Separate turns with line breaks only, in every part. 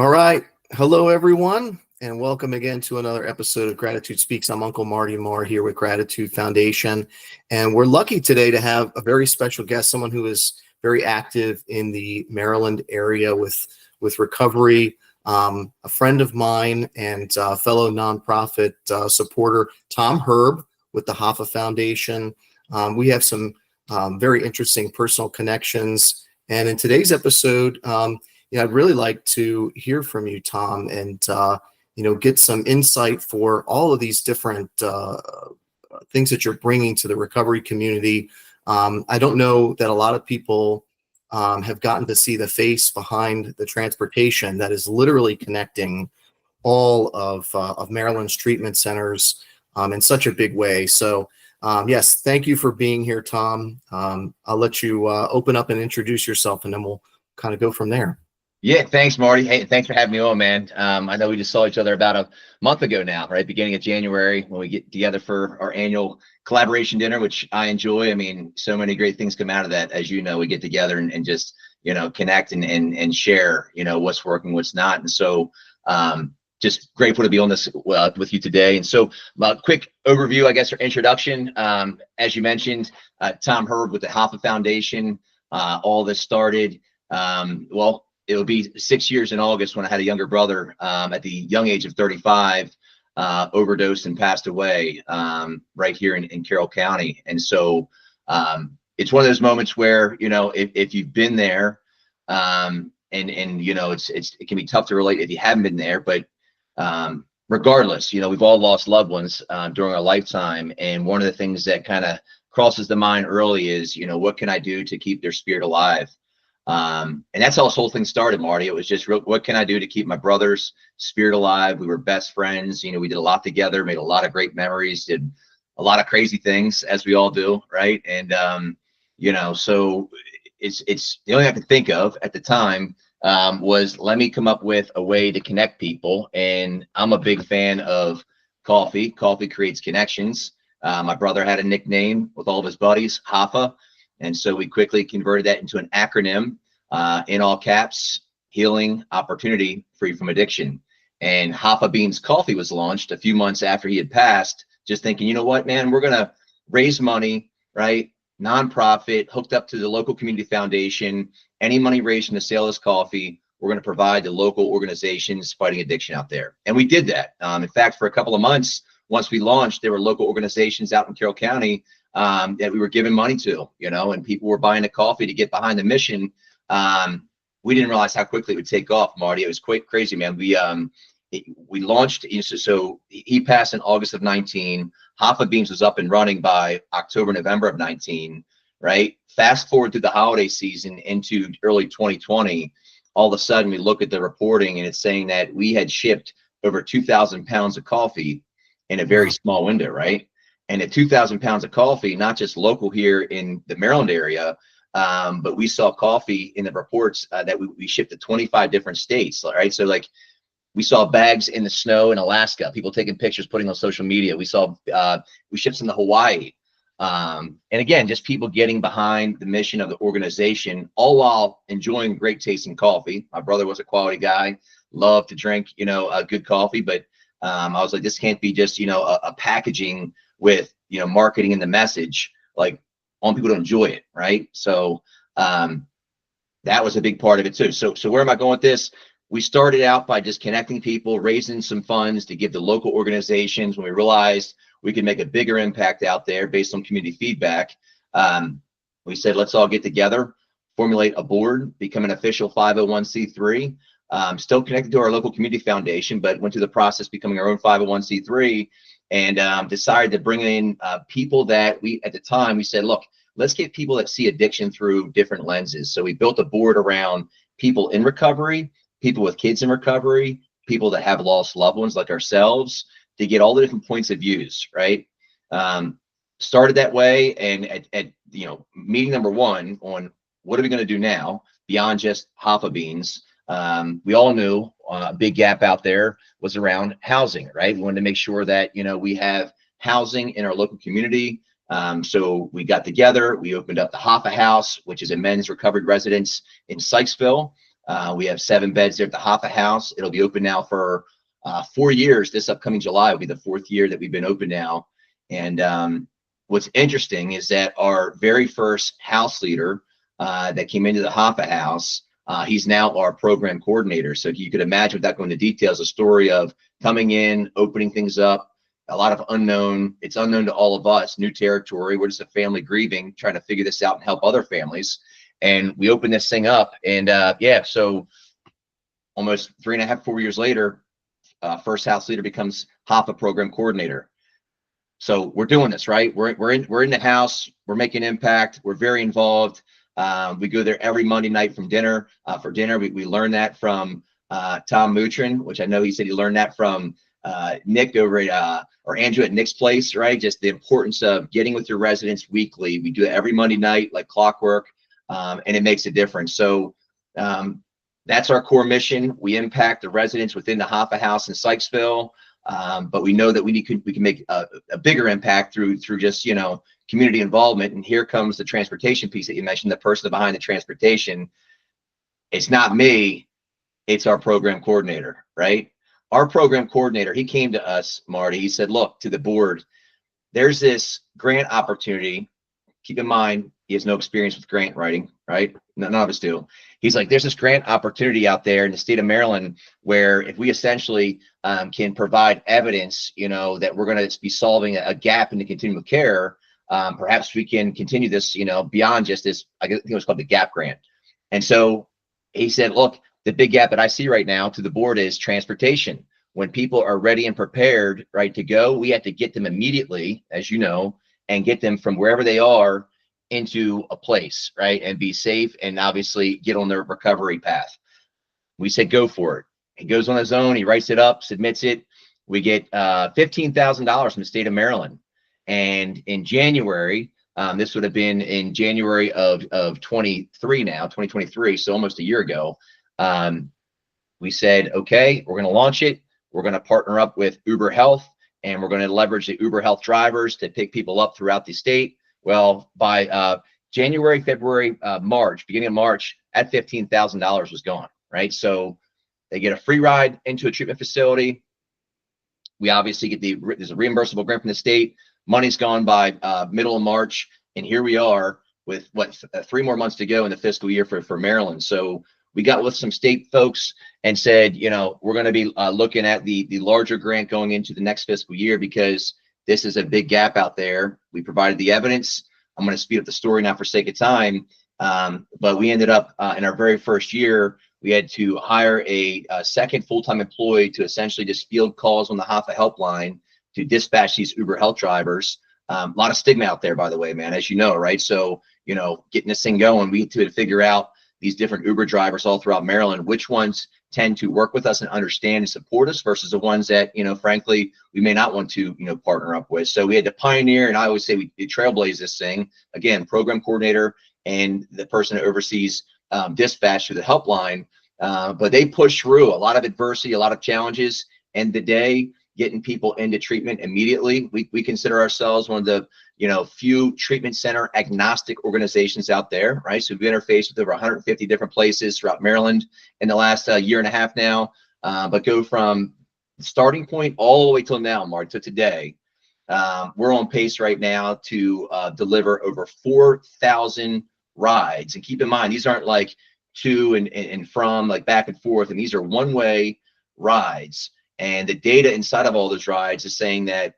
All right. Hello, everyone, and welcome again to another episode of Gratitude Speaks. I'm Uncle Marty Moore here with Gratitude Foundation, and we're lucky today to have a very special guest, someone who is very active in the Maryland area with recovery, a friend of mine and fellow nonprofit supporter, Tom Herb with the HOFFA Foundation. We have some very interesting personal connections, and in today's episode, I'd really like to hear from you, Tom, and get some insight for all of these different things that you're bringing to the recovery community. I don't know that a lot of people have gotten to see the face behind the transportation that is literally connecting all of Maryland's treatment centers in such a big way. So, yes, thank you for being here, Tom. I'll let you open up and introduce yourself, and then we'll kind of go from there.
Yeah, thanks, Marty. Hey, thanks for having me on, man. I know we just saw each other about a month ago now, right? Beginning of January, when we get together for our annual collaboration dinner, which I enjoy. I mean, so many great things come out of that. As you know, we get together and just, connect and share, what's working, what's not. And so just grateful to be on this with you today. And so quick overview, I guess, or introduction. As you mentioned, Tom Herb with the HOFFA Foundation. All this started, it'll be 6 years in August when I had a younger brother at the young age of 35, overdosed and passed away right here in Carroll County. And so it's one of those moments where, if you've been there and it can be tough to relate if you haven't been there, but regardless, we've all lost loved ones during our lifetime. And one of the things that kind of crosses the mind early is, what can I do to keep their spirit alive? And that's how this whole thing started, Marty. It was just what can I do to keep my brother's spirit alive? We were best friends. We did a lot together, made a lot of great memories, did a lot of crazy things, as we all do, right? And so it's the only thing I could think of at the time was let me come up with a way to connect people. And I'm a big fan of coffee. Coffee creates connections. My brother had a nickname with all of his buddies, HOFFA. And so we quickly converted that into an acronym in all caps: Healing, Opportunity, Free from Addiction. And HOFFA Beans Coffee was launched a few months after he had passed, just thinking, you know what, man, we're going to raise money, right? Nonprofit, hooked up to the local community foundation. Any money raised from the sale of this coffee, we're going to provide to local organizations fighting addiction out there. And we did that. In fact, for a couple of months, once we launched, there were local organizations out in Carroll County that we were giving money to, and people were buying the coffee to get behind the mission. We didn't realize how quickly it would take off, Marty. It was quite crazy, man. We launched, so he passed in August of 19. HOFFA Beans was up and running by October, November of 19, right? Fast forward through the holiday season into early 2020. All of a sudden, we look at the reporting and it's saying that we had shipped over 2,000 pounds of coffee in a very small window, right? And at 2,000 pounds of coffee, not just local here in the Maryland area, but we saw coffee in the reports that we shipped to 25 different states, right? So we saw bags in the snow in Alaska, people taking pictures, putting on social media. We saw, we shipped some to Hawaii. And again, just people getting behind the mission of the organization, all while enjoying great tasting coffee. My brother was a quality guy, loved to drink, a good coffee, but I was like, this can't be just, a packaging with marketing and the message. Like, I want people to enjoy it, right? So that was a big part of it too. So where am I going with this? We started out by just connecting people, raising some funds to give to local organizations. When we realized we could make a bigger impact out there based on community feedback, we said, let's all get together, formulate a board, become an official 501c3. Still connected to our local community foundation, but went through the process becoming our own 501c3. And decided to bring in people that at the time, we said, look, let's get people that see addiction through different lenses. So we built a board around people in recovery, people with kids in recovery, people that have lost loved ones like ourselves, to get all the different points of views, right? Started that way. And at meeting number one on what are we going to do now beyond just HOFFA Beans, we all knew a big gap out there was around housing, right? We wanted to make sure that, we have housing in our local community. So we got together, we opened up the HOFFA House, which is a men's recovery residence in Sykesville. We have 7 beds there at the HOFFA House. It'll be open now for 4 years. This upcoming July will be the 4th year that we've been open now. And what's interesting is that our very first house leader that came into the HOFFA House, he's now our program coordinator. So you could imagine, without going into details, a story of coming in, opening things up, a lot of unknown. It's unknown to all of us, new territory. We're just a family grieving, trying to figure this out and help other families. And we opened this thing up, and yeah, so almost 3.5, 4 years later, first house leader becomes HOFFA program coordinator. So we're doing this, right? We're in the house. We're making impact. We're very involved. We go there every Monday night from dinner. For dinner, we learn that from Tom Mutrin, which I know he said he learned that from Nick over at or Andrew at Nick's place, right? Just the importance of getting with your residents weekly. We do it every Monday night, like clockwork, and it makes a difference. So that's our core mission. We impact the residents within the HOFFA House in Sykesville. But we know that we can make a bigger impact through just, you know, community involvement. And here comes the transportation piece that you mentioned, the person behind the transportation. It's not me, it's our program coordinator, right? Our program coordinator, he came to us, Marty, he said, look, to the board, there's this grant opportunity. Keep in mind, he has no experience with grant writing, right? None of us do. He's like, there's this grant opportunity out there in the state of Maryland where if we essentially can provide evidence, you know, that we're going to be solving a gap in the continuum of care, perhaps we can continue this, you know, beyond just this. I think it was called the GAP grant. And so he said, look, the big gap that I see right now to the board is transportation. When people are ready and prepared, right, to go, we have to get them immediately, as you know, and get them from wherever they are into a place, right, and be safe and obviously get on their recovery path. We said, go for it. He goes on his own, he writes it up, submits it. We get $15,000 from the state of Maryland. And in January, this would have been in January of 23 now, 2023, so almost a year ago, we said, okay, we're going to launch it. We're going to partner up with Uber Health, and we're going to leverage the Uber Health drivers to pick people up throughout the state. Well, by January, February, March, beginning of March, that $15,000 was gone, right? So they get a free ride into a treatment facility. We obviously get there's a reimbursable grant from the state. Money's gone by middle of March, and here we are with what 3 more months to go in the fiscal year for Maryland. So we got with some state folks and said, you know, we're going to be looking at the larger grant going into the next fiscal year because this is a big gap out there. We provided the evidence. I'm going to speed up the story now for sake of time. But we ended up in our very first year, we had to hire a second full-time employee to essentially just field calls on the HOFFA helpline to dispatch these Uber Health drivers. A lot of stigma out there, by the way, man, as you know, right? So, you know, getting this thing going, we had to figure out these different Uber drivers all throughout Maryland, which ones tend to work with us and understand and support us versus the ones that, you know, frankly, we may not want to, you know, partner up with. So we had to pioneer, and I always say we trailblaze this thing. Again, program coordinator and the person that oversees dispatch through the helpline. But they push through a lot of adversity, a lot of challenges, and the day getting people into treatment immediately. We consider ourselves one of the, you know, few treatment center agnostic organizations out there, right? So we've interfaced with over 150 different places throughout Maryland in the last year and a half now, but go from starting point all the way till now, Mark, to today. We're on pace right now to deliver over 4,000 rides. And keep in mind, these aren't like to and from, like back and forth, and these are one-way rides. And the data inside of all those rides is saying that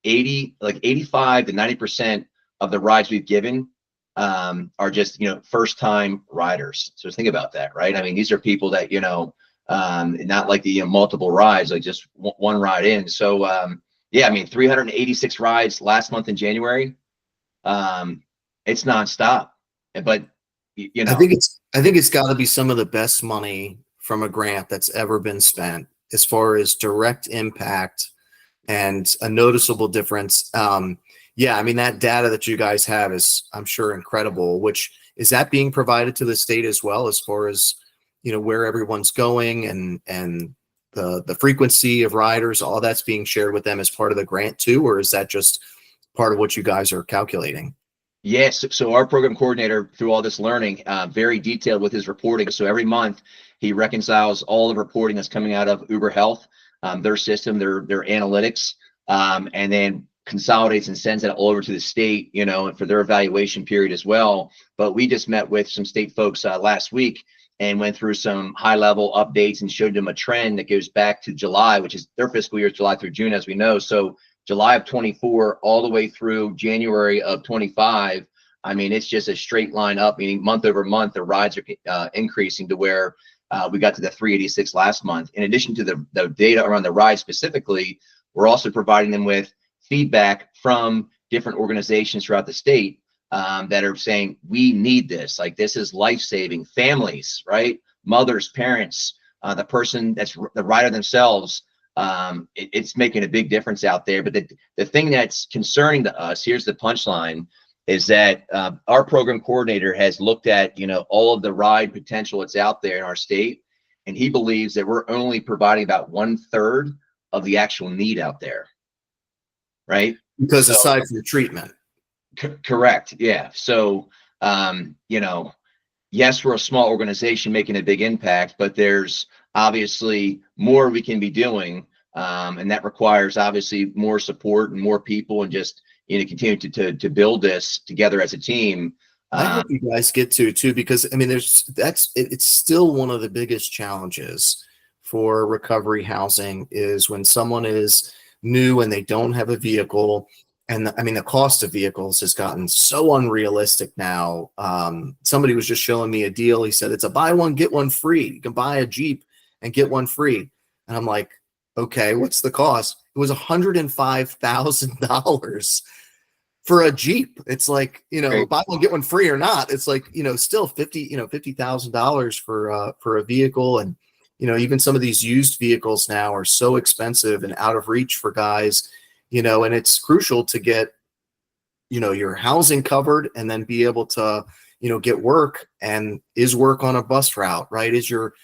85 to 90% of the rides we've given are just, you know, first-time riders. So think about that, right? I mean, these are people that, you know, not like the, you know, multiple rides, like just one ride in. So yeah, I mean, 386 rides last month in January. It's nonstop. But you know,
I think it's got to be some of the best money from a grant that's ever been spent, as far as direct impact and a noticeable difference. Yeah, I mean, that data that you guys have is, I'm sure, incredible. Which is that being provided to the state as well, as far as, you know, where everyone's going and the frequency of riders, all that's being shared with them as part of the grant too, or is that just part of what you guys are calculating?
Yes. So our program coordinator, through all this learning, very detailed with his reporting. So every month he reconciles all the reporting that's coming out of Uber Health, their system, their analytics, and then consolidates and sends it all over to the state, and for their evaluation period as well. But we just met with some state folks last week and went through some high level updates and showed them a trend that goes back to July, which is their fiscal year, July through June, as we know. So July of 24 all the way through January of 25. I mean, it's just a straight line up, meaning month over month, the rides are increasing to where we got to the 386 last month. In addition to the data around the ride specifically, we're also providing them with feedback from different organizations throughout the state that are saying, we need this. Like, this is life-saving. Families, right? Mothers, parents, the person that's the rider themselves. It's making a big difference out there. But the thing that's concerning to us, here's the punchline, is that our program coordinator has looked at, all of the ride potential that's out there in our state, and he believes that we're only providing about 1/3 of the actual need out there, right?
Because aside from treatment.
Correct. Yeah. So, yes, we're a small organization making a big impact, but there's obviously more we can be doing. And that requires obviously more support and more people, and just, continue to build this together as a team.
I hope you guys get to too, because I mean, it's still one of the biggest challenges for recovery housing is when someone is new and they don't have a vehicle. And the cost of vehicles has gotten so unrealistic now. Somebody was just showing me a deal. He said it's a buy one, get one free. You can buy a Jeep and get one free. And I'm like, okay, what's the cost? It was $105,000 for a Jeep. It's like, buy one, get one free or not. It's like, still $50,000 for a vehicle. And, even some of these used vehicles now are so expensive and out of reach for guys. And it's crucial to get, your housing covered and then be able to, get work. And is work on a bus route, right? Is your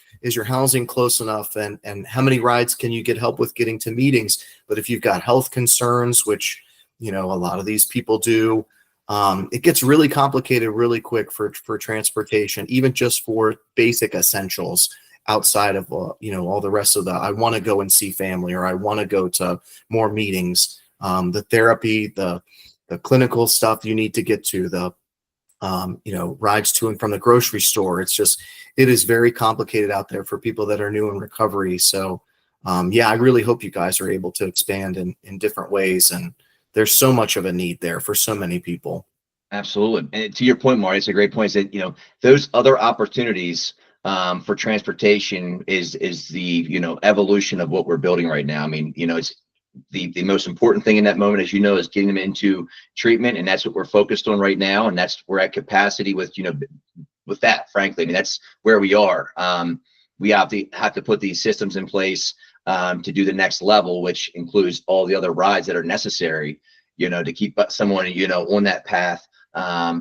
housing close enough? And how many rides can you get help with getting to meetings? But if you've got health concerns, which, a lot of these people do, it gets really complicated really quick for transportation, even just for basic essentials outside of, all the rest of I want to go and see family, or I want to go to more meetings, the therapy, the clinical stuff you need to get to, the, rides to and from the grocery store. It is very complicated out there for people that are new in recovery. So, I really hope you guys are able to expand in different ways. And there's so much of a need there for so many people.
Absolutely. And to your point, Marty, it's a great point, is that, those other opportunities for transportation is the, evolution of what we're building right now. I mean, it's the most important thing in that moment, as is getting them into treatment. And that's what we're focused on right now. And we're at capacity with, with that, frankly. I mean, that's where we are. We have to put these systems in place to do the next level, which includes all the other rides that are necessary, to keep someone, on that path, so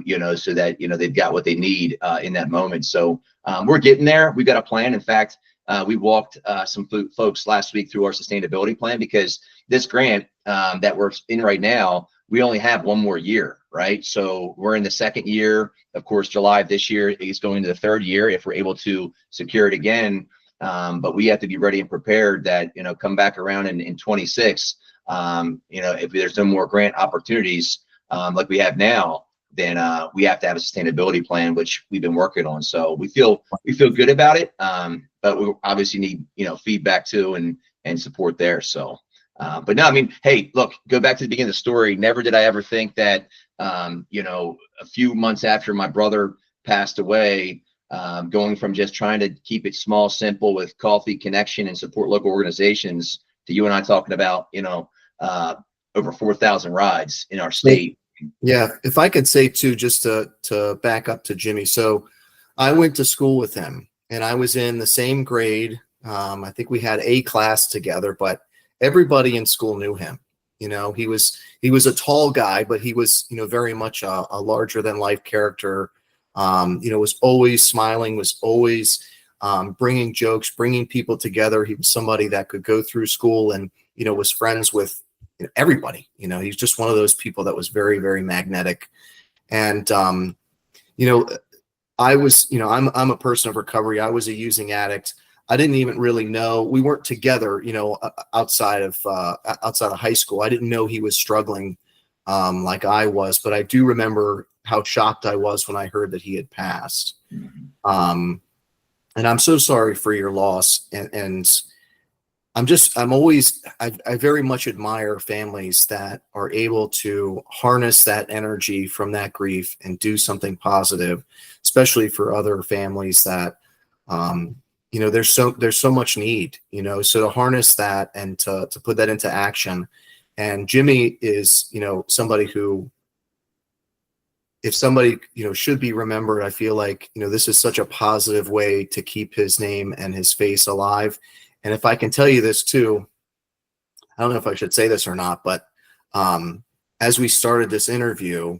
that, they've got what they need in that moment. So we're getting there. We've got a plan. In fact, we walked some folks last week through our sustainability plan, because this grant that we're in right now, we only have one more year, right? So we're in the second year. Of course, July of this year is going into the third year if we're able to secure it again. But we have to be ready and prepared that, come back around in 26, if there's no more grant opportunities like we have now, then we have to have a sustainability plan, which we've been working on. So we feel good about it, but we obviously need, feedback too and support there. So, but no, I mean, hey, look, go back to the beginning of the story. Never did I ever think that, a few months after my brother passed away, going from just trying to keep it small, simple with coffee, connection, and support local organizations, to you and I talking about, over 4,000 rides in our state.
Yeah, if I could say too, just to back up to Jimmy. So I went to school with him, and I was in the same grade. I think we had a class together, but everybody in school knew him. He was a tall guy, but he was, very much a larger than life character. Was always smiling, was always bringing jokes, bringing people together. He was somebody that could go through school and, was friends with everybody. He's just one of those people that was very, very magnetic. And, you know, I was, you know, I'm a person of recovery. I was a using addict. I didn't even really know, we weren't together, you know, outside of high school. I didn't know he was struggling like I was, but I do remember how shocked I was when I heard that he had passed. And I'm so sorry for your loss. And I very much admire families that are able to harness that energy from that grief and do something positive, especially for other families that, you know, there's so much need, you know, so to harness that and to put that into action. And Jimmy is, you know, somebody who, if somebody, you know, should be remembered, I feel like, you know, this is such a positive way to keep his name and his face alive. And if I can tell you this too, I don't know if I should say this or not, but as we started this interview,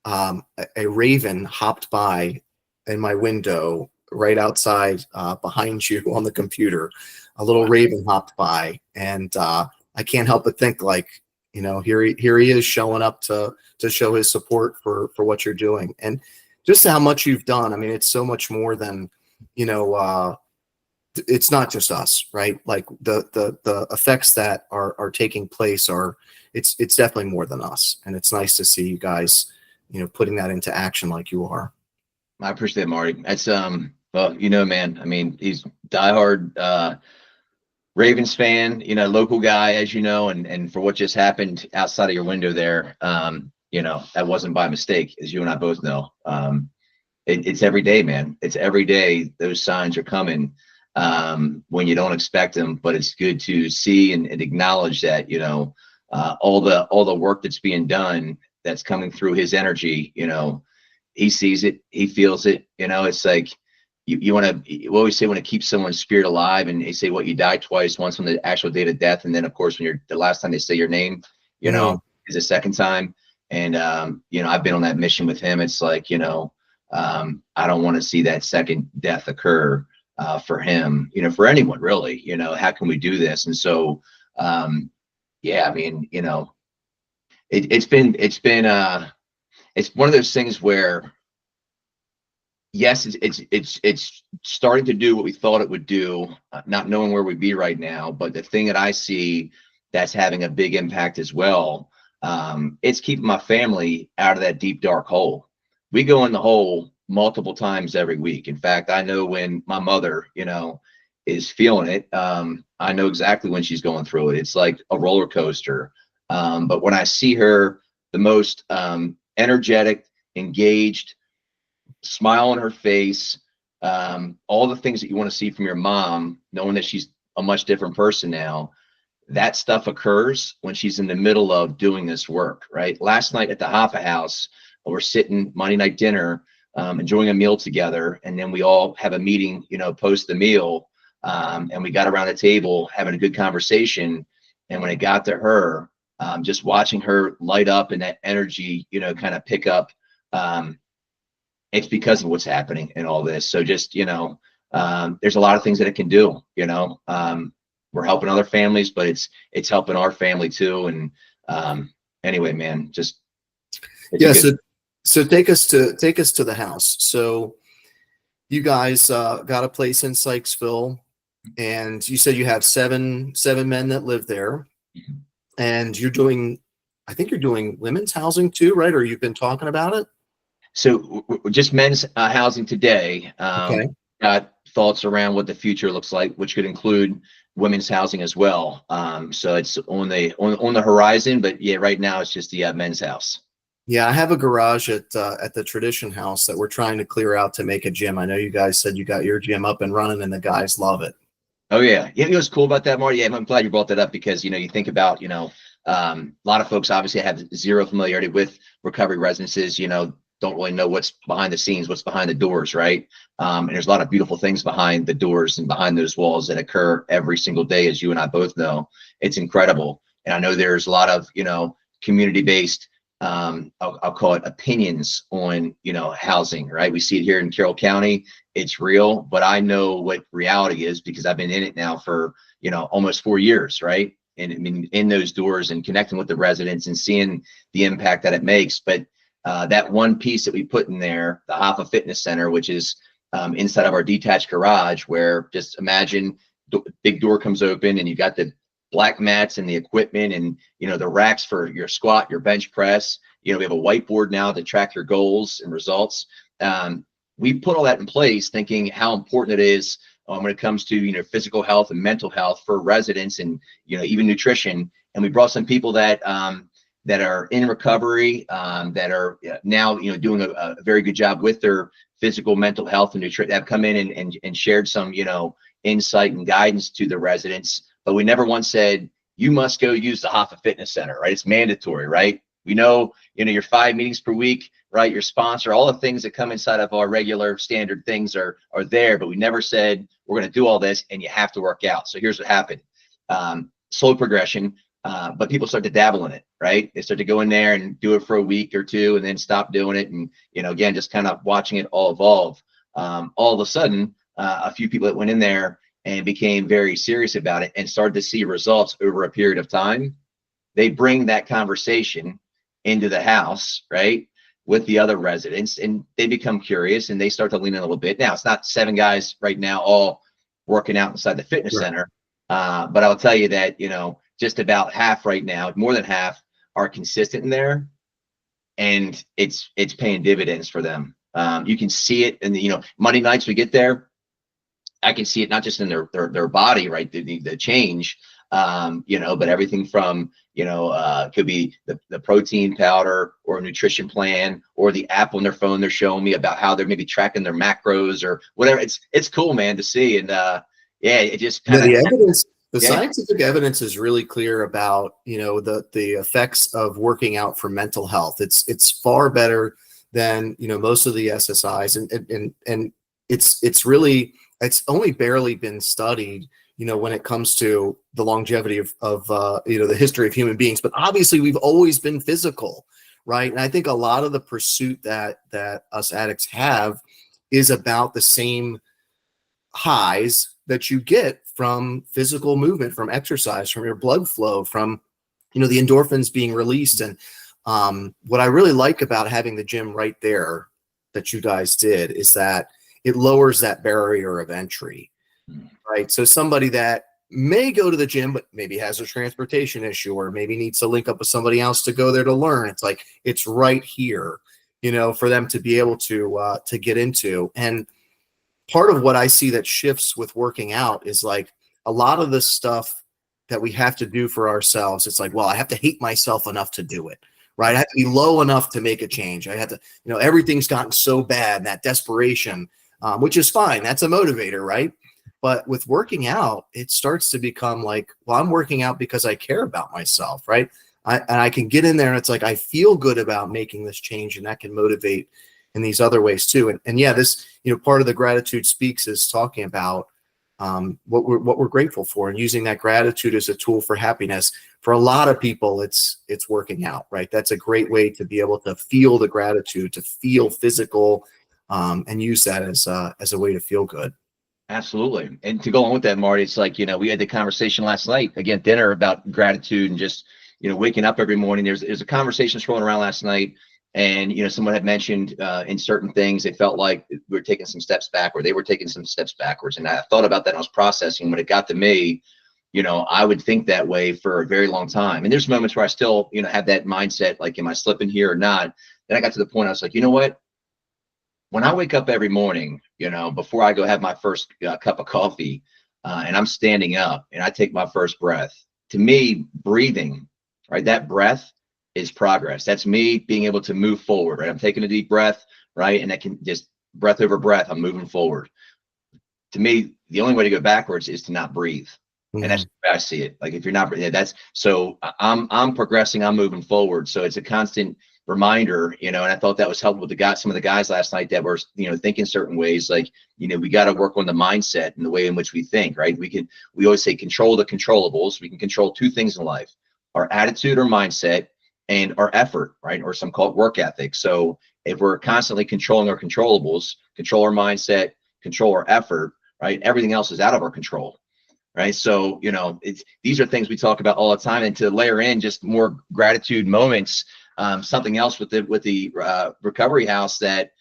a raven hopped by in my window right outside behind you on the computer. A little raven hopped by, and I can't help but think, like, you know, here he is showing up to show his support for what you're doing, and just how much you've done. I mean, it's so much more than, you know, it's not just us, right? Like the effects that are taking place it's definitely more than us. And it's nice to see you guys, you know, putting that into action like you are.
I appreciate it, Marty. That's well, you know, man, I mean, he's diehard Ravens fan, you know, local guy, as you know, and for what just happened outside of your window there, you know, that wasn't by mistake, as you and I both know. It's every day, man. It's every day those signs are coming when you don't expect them. But it's good to see and acknowledge that, you know, all the work that's being done, that's coming through his energy. You know, he sees it, he feels it. You know, it's like you want to. We always say, want to keep someone's spirit alive, and they say, what, you die twice, once on the actual date of death, and then of course when you're the last time they say your name, you know, is the second time. And you know, I've been on that mission with him. It's like, you know, I don't want to see that second death occur for him, you know, for anyone really. You know, how can we do this? And so yeah, I mean, you know, it's one of those things where, yes, it's starting to do what we thought it would do, not knowing where we'd be right now. But the thing that I see that's having a big impact as well, it's keeping my family out of that deep, dark hole. We go in the hole multiple times every week. In fact, I know when my mother, you know, is feeling it. I know exactly when she's going through it. It's like a roller coaster. But when I see her, the most energetic, engaged, smile on her face, all the things that you want to see from your mom, knowing that she's a much different person now, that stuff occurs when she's in the middle of doing this work, right? Last night at the HOFFA house, we're sitting Monday night dinner, enjoying a meal together, and then we all have a meeting, you know, post the meal, and we got around the table having a good conversation. And when it got to her, just watching her light up and that energy, you know, kind of pick up, it's because of what's happening in all this. So just, you know, there's a lot of things that it can do, you know. We're helping other families, but it's helping our family too. And anyway, man, just
yeah. So take us to the house. So you guys got a place in Sykesville, and you said you have seven men that live there, and I think you're doing women's housing too, right? Or you've been talking about it.
So just men's housing today.
Okay.
Got thoughts around what the future looks like, which could include women's housing as well. So it's on the horizon, but yeah, right now it's just the men's house.
Yeah, I have a garage at the Tradition House that we're trying to clear out to make a gym. I know you guys said you got your gym up and running, and the guys love it.
Oh yeah, you know what's cool about that, Marty? Yeah, I'm glad you brought that up, because you know, you think about, you know, a lot of folks obviously have zero familiarity with recovery residences. You know, don't really know what's behind the scenes, what's behind the doors, right? And there's a lot of beautiful things behind the doors and behind those walls that occur every single day, as you and I both know. It's incredible. And I know there's a lot of, you know, community-based, I'll call it opinions on, you know, housing, right? We see it here in Carroll County. It's real, but I know what reality is because I've been in it now for, you know, almost 4 years, right? And I mean, in those doors and connecting with the residents and seeing the impact that it makes. But that one piece that we put in there, the HOFFA Fitness Center, which is inside of our detached garage, where just imagine the big door comes open and you got the black mats and the equipment and, the racks for your squat, your bench press. We have a whiteboard now to track your goals and results. We put all that in place thinking how important it is when it comes to, physical health and mental health for residents and, even nutrition. And we brought some people that are in recovery, that are now, doing a very good job with their physical, mental health and nutrition, that have come in and shared some, insight and guidance to the residents. But we never once said, you must go use the HOFFA Fitness Center, right? It's mandatory, right? We know, your 5 meetings per week, right? Your sponsor, all the things that come inside of our regular standard things are there, but we never said, we're going to do all this and you have to work out. So here's what happened. Slow progression, but people start to dabble in it, right? They start to go in there and do it for a week or two and then stop doing it. And, again, just kind of watching it all evolve. All of a sudden, a few people that went in there and became very serious about it and started to see results over a period of time, they bring that conversation into the house, right, with the other residents, and they become curious and they start to lean in a little bit. Now, it's not 7 guys right now all working out inside the fitness center, but I'll tell you that, just about half right now, more than half, are consistent in there, and it's paying dividends for them. You can see it in the, Monday nights we get there, I can see it not just in their body, right, the change, but everything from, could be the protein powder or a nutrition plan or the app on their phone they're showing me about how they're maybe tracking their macros or whatever. It's cool, man, to see. And it just kind of
the evidence, the scientific evidence is really clear about, the effects of working out for mental health. It's far better than, most of the SSIs, and it's only barely been studied, when it comes to the longevity of the history of human beings. But obviously we've always been physical, right? And I think a lot of the pursuit that us addicts have is about the same highs that you get from physical movement, from exercise, from your blood flow, from, the endorphins being released. And what I really like about having the gym right there that you guys did is that it lowers that barrier of entry, right? So somebody that may go to the gym, but maybe has a transportation issue or maybe needs to link up with somebody else to go there to learn. It's like, it's right here, for them to be able to get into. And part of what I see that shifts with working out is like a lot of the stuff that we have to do for ourselves. It's like, well, I have to hate myself enough to do it, right? I have to be low enough to make a change. I have to, everything's gotten so bad, that desperation, which is fine. That's a motivator, right? But with working out, it starts to become like, well, I'm working out because I care about myself, right? And I can get in there and it's like, I feel good about making this change, and that can motivate in these other ways too. And yeah, this, part of the Gratitude Speaks is talking about what we're grateful for, and using that gratitude as a tool for happiness. For a lot of people, it's working out, right? That's a great way to be able to feel the gratitude, to feel physical, and use that as a way to feel good.
Absolutely. And to go on with that, Marty, it's like, we had the conversation last night, again, dinner, about gratitude and just, waking up every morning. There's a conversation swirling around last night, and, someone had mentioned in certain things, they felt like we were taking some steps backward. They were taking some steps backwards. And I thought about that and I was processing. When it got to me, I would think that way for a very long time. And there's moments where I still, have that mindset, like, am I slipping here or not? Then I got to the point, I was like, you know what? When I wake up every morning, before I go have my first cup of coffee, and I'm standing up and I take my first breath, to me, breathing, right? That breath is progress. That's me being able to move forward, right? I'm taking a deep breath, right? And I can just breath over breath, I'm moving forward. To me, the only way to go backwards is to not breathe. Mm-hmm. And that's the way I see it. Like, if you're not, so I'm progressing, I'm moving forward. So it's a constant reminder, and I thought that was helpful with some of the guys last night that were, thinking certain ways, like, we got to work on the mindset and the way in which we think, right? We always say control the controllables. We can control 2 things in life: our attitude or mindset, and our effort, right? Or some call it work ethic. So if we're constantly controlling our controllables, control our mindset, control our effort, right? Everything else is out of our control, right? So, these are things we talk about all the time. And to layer in just more gratitude moments, something else with the recovery house that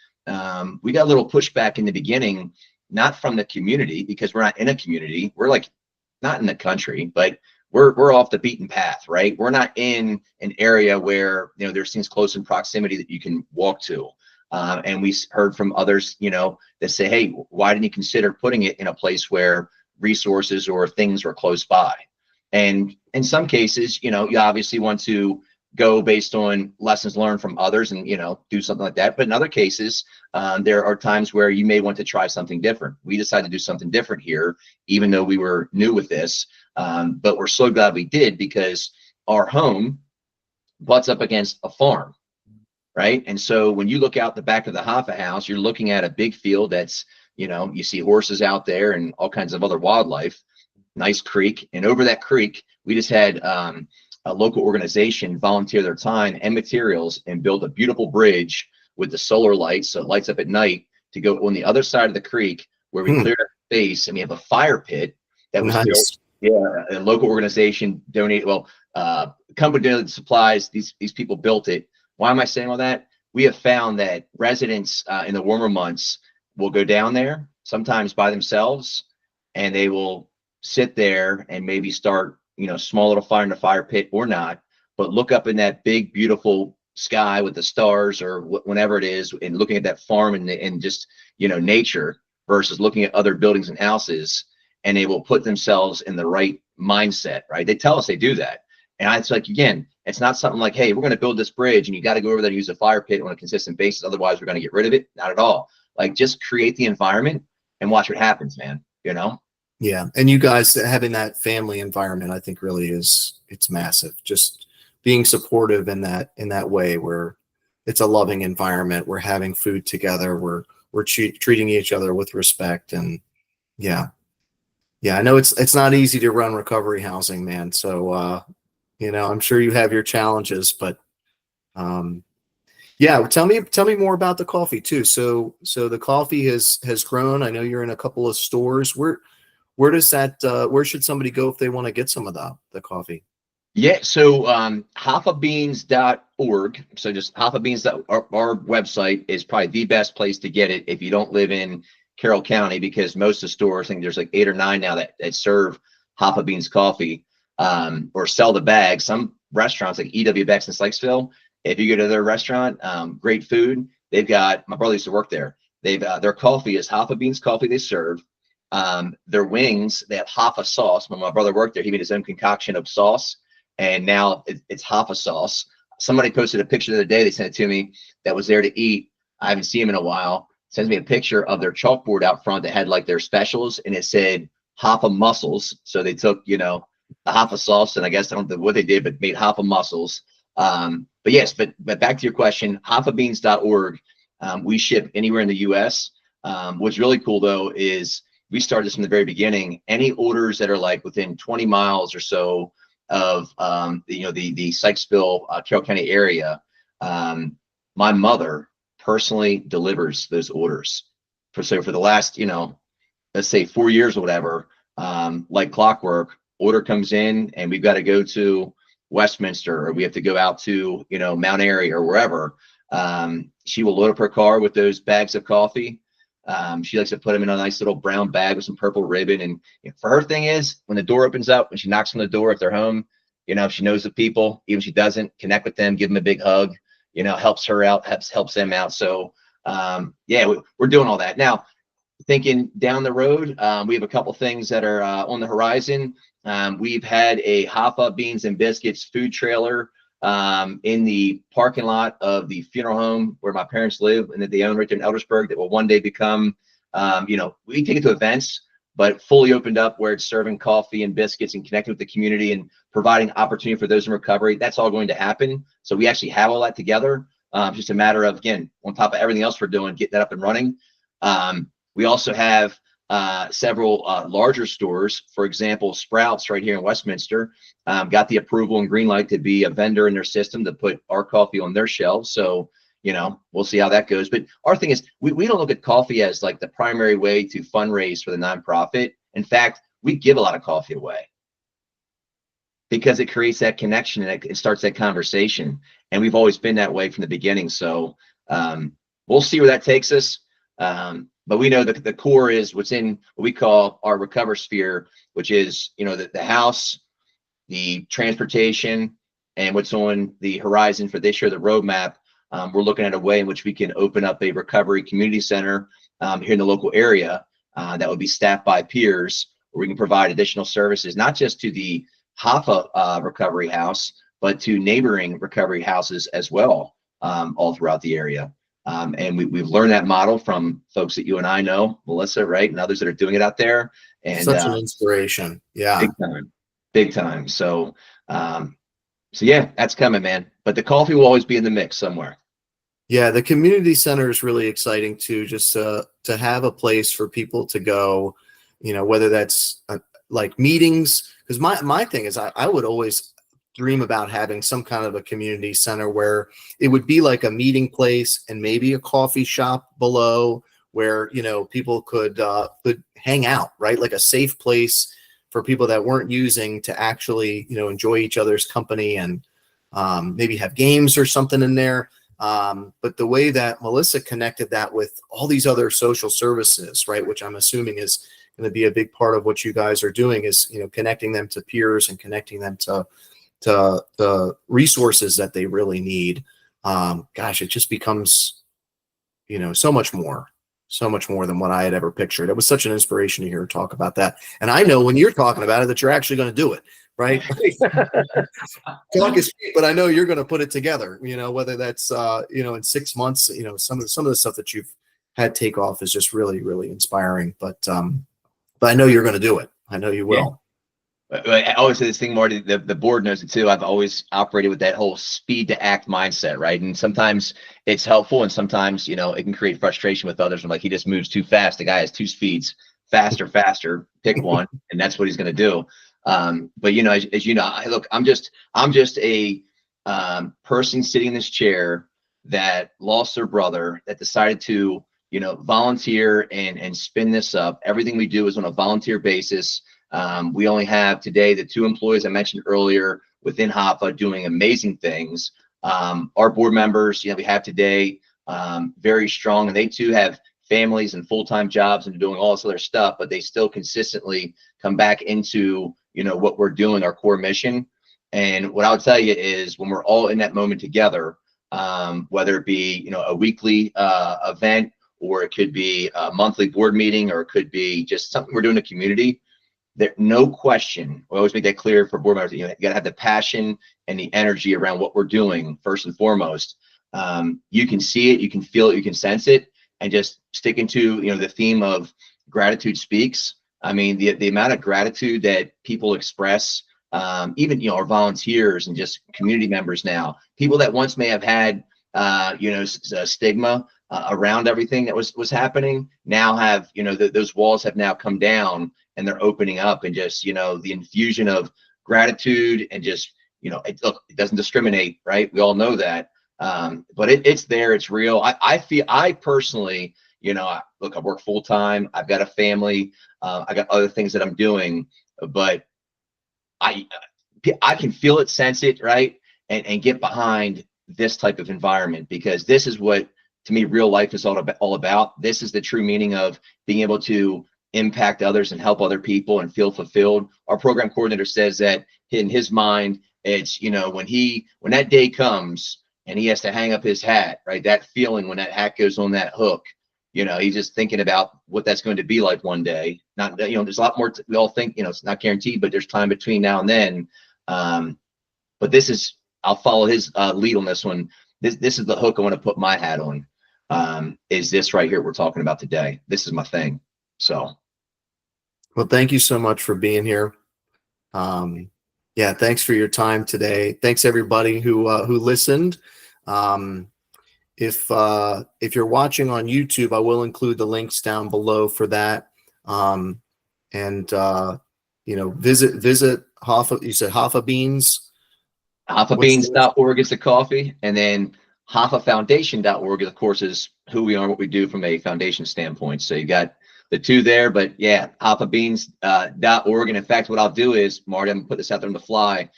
we got a little pushback in the beginning, not from the community, because we're not in a community. We're like not in the country, but we're off the beaten path, right? We're not in an area where, you know, there's things close in proximity that you can walk to. And we heard from others, you know, that say, hey, why didn't you consider putting it in a place where resources or things were close by? And in some cases, you know, you obviously want to go based on lessons learned from others and, you know, do something like that. But in other cases, there are times where you may want to try something different. We decided to do something different here, even though we were new with this. But we're so glad we did, because our home butts up against a farm, right? And so when you look out the back of the HOFFA house, you're looking at a big field that's, you know, you see horses out there and all kinds of other wildlife, nice creek. And over that creek, we just had a local organization volunteer their time and materials and build a beautiful bridge with the solar lights, so it lights up at night, to go on the other side of the creek, where we cleared up space, and we have a fire pit that was built. Yeah, a local organization donated, well, company donated supplies. These people built it. Why am I saying all that? We have found that residents in the warmer months will go down there, sometimes by themselves, and they will sit there and maybe start, you know, small little fire in the fire pit or not, but look up in that big, beautiful sky with the stars or whenever it is, and looking at that farm and just, you know, nature, versus looking at other buildings and houses. And they will put themselves in the right mindset, right? They tell us they do that. And it's like, again, it's not something like, hey, we're going to build this bridge and you got to go over there and use a fire pit on a consistent basis, otherwise we're going to get rid of it. Not at all. Like, just create the environment and watch what happens, man, you know?
Yeah. And you guys having that family environment, I think really it's massive. Just being supportive in that way, where it's a loving environment. We're having food together. We're treating each other with respect. And yeah. I know it's not easy to run recovery housing, man. So, you know, I'm sure you have your challenges, but, yeah, tell me more about the coffee too. So the coffee has grown. I know you're in a couple of stores. Where does that, where should somebody go if they want to get some of the coffee?
Yeah, so hoffabeans.org. So just Hoffa Beans, our website is probably the best place to get it if you don't live in Carroll County, because most of the stores, I think there's like 8 or 9 now that serve Hoffa Beans coffee, or sell the bag. Some restaurants like EW Beck's in Sykesville, if you go to their restaurant, great food. They've got, my brother used to work there. They've their coffee is Hoffa Beans coffee they serve. Their wings, they have Hoffa sauce. When my brother worked there, he made his own concoction of sauce, and now it's Hoffa sauce. Somebody posted a picture the other day, they sent it to me, that was there to eat. I haven't seen him in a while. Sends me a picture of their chalkboard out front that had like their specials, and it said Hoffa mussels. So they took, you know, the Hoffa sauce, and I guess I don't know what they did, but made Hoffa mussels. But yes, but back to your question, hoffabeans.org. We ship anywhere in the US. What's really cool though is we started this from the very beginning. Any orders that are like within 20 miles or so of you know, the Sykesville, Carroll County area, my mother personally delivers those orders. For the last, you know, let's say 4 years or whatever, like clockwork, order comes in and we've got to go to Westminster, or we have to go out to, you know, Mount Airy or wherever. She will load up her car with those bags of coffee. She likes to put them in a nice little brown bag with some purple ribbon. And for her thing is, when the door opens up, when she knocks on the door, if they're home, you know, if she knows the people, even if she doesn't, connect with them, give them a big hug, you know, helps her out, helps them out. So yeah, we're doing all that. Now, thinking down the road, we have a couple things that are on the horizon. We've had a Hoffa Beans and Biscuits food trailer in the parking lot of the funeral home where my parents live and that they own right there in Eldersburg, that will one day become, you know, we take it to events, but fully opened up where it's serving coffee and biscuits and connecting with the community and providing opportunity for those in recovery. That's all going to happen. So we actually have all that together. Just a matter of, again, on top of everything else we're doing, getting that up and running. We also have several larger stores. For example, Sprouts right here in Westminster got the approval and green light to be a vendor in their system to put our coffee on their shelves. So, you know, we'll see how that goes. But our thing is, we don't look at coffee as like the primary way to fundraise for the nonprofit. In fact, we give a lot of coffee away. because it creates that connection and it starts that conversation. And we've always been that way from the beginning. So we'll see where that takes us. But we know that the core is what's in what we call our recover sphere, which is, you know, the house, the transportation, and what's on the horizon for this year, the roadmap. We're looking at a way in which we can open up a recovery community center here in the local area that would be staffed by peers, where we can provide additional services, not just to the HOFFA recovery house, but to neighboring recovery houses as well, all throughout the area. And we've learned that model from folks that you and I know, Melissa, right, and others that are doing it out there. And
such an inspiration. Yeah,
big time, big time. So yeah, that's coming, man. But the coffee will always be in the mix somewhere.
Yeah, the community center is really exciting too, just to have a place for people to go, you know, whether that's like meetings. Because my thing is, I would always dream about having some kind of a community center where it would be like a meeting place and maybe a coffee shop below where, you know, people could hang out, right? Like a safe place for people that weren't using to actually, you know, enjoy each other's company and maybe have games or something in there. But the way that Melissa connected that with all these other social services, right, which I'm assuming is going to be a big part of what you guys are doing, is, you know, connecting them to peers and connecting them to the resources that they really need. Gosh, it just becomes, you know, so much more than what I had ever pictured. It was such an inspiration to hear her talk about that. And I know when you're talking about it that you're actually going to do it, right? Talk is cheap, but I know you're going to put it together, you know, whether that's, you know, in 6 months, you know, some of the stuff that you've had take off is just really, really inspiring. But I know you're going to do it. I know you will.
I always say this thing, Marty, the board knows it too. I've always operated with that whole speed to act mindset, right? And sometimes it's helpful, and sometimes, you know, it can create frustration with others. I'm like, he just moves too fast. The guy has two speeds, faster, pick one, and that's what he's going to do. But, you know, as you know, look, I'm just a person sitting in this chair that lost their brother, that decided to, you know, volunteer and spin this up. Everything we do is on a volunteer basis. We only have today the 2 employees I mentioned earlier within HOFFA doing amazing things. Our board members, you know, we have today, very strong, and they too have families and full-time jobs and doing all this other stuff, but they still consistently come back into, you know, what we're doing, our core mission. And what I'll tell you is, when we're all in that moment together, whether it be, you know, a weekly event, or it could be a monthly board meeting, or it could be just something we're doing in the community, there, no question, we always make that clear for board members, you know, you got to have the passion and the energy around what we're doing first and foremost. You can see it, you can feel it, you can sense it, and just sticking to, you know, the theme of gratitude speaks. I mean, the amount of gratitude that people express, even, you know, our volunteers and just community members now, people that once may have had, you know, stigma around everything that was happening, now have, you know, those walls have now come down, and they're opening up, and just, you know, the infusion of gratitude, and just, you know, look, it doesn't discriminate, right? We all know that. But it's there, it's real. I personally, you know, look, I work full time. I've got a family. I got other things that I'm doing, but I can feel it, sense it, right? And get behind this type of environment, because this is what, to me, real life is all about. This is the true meaning of being able to impact others and help other people and feel fulfilled. Our program coordinator says that in his mind, it's, you know, when that day comes and he has to hang up his hat, right? That feeling when that hat goes on that hook, you know, he's just thinking about what that's going to be like one day. Not, you know, there's a lot more, we all think, you know, it's not guaranteed, but there's time between now and then. But this is, I'll follow his lead on this one. This is the hook I want to put my hat on. Is this right here we're talking about today? This is my thing. So,
well, thank you so much for being here. Yeah, thanks for your time today. Thanks everybody who listened. If you're watching on YouTube, I will include the links down below for that. And you know, visit HOFFA. You said HOFFA Beans.
HOFFAbeans.org is the coffee, and then HOFFAFoundation.org, of course, is who we are and what we do from a foundation standpoint. So you got the two there. But yeah, HOFFABeans.org. And in fact, what I'll do is, Marty, I'm gonna put this out there on the fly,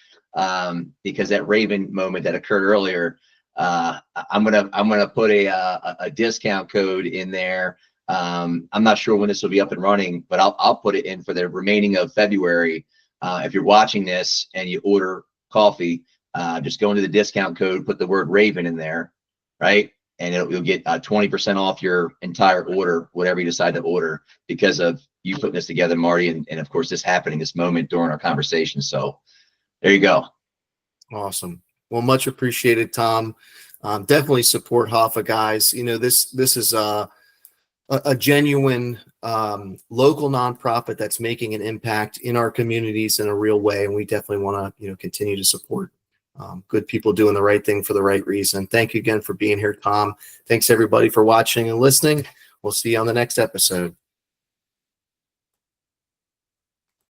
because that Raven moment that occurred earlier, I'm gonna put a discount code in there. I'm not sure when this will be up and running, but I'll put it in for the remaining of February. If you're watching this and you order coffee, just go into the discount code, put the word Raven in there, right? And you'll get 20% off your entire order, whatever you decide to order, because of you putting this together, Marty, and of course this happening this moment during our conversation. So there you go.
Awesome. Well, much appreciated, Tom. Definitely support HOFFA, guys. You know, this is a genuine local nonprofit that's making an impact in our communities in a real way, and we definitely want to continue to support good people doing the right thing for the right reason. Thank you again for being here, Tom. Thanks everybody for watching and listening. We'll see you on the next episode.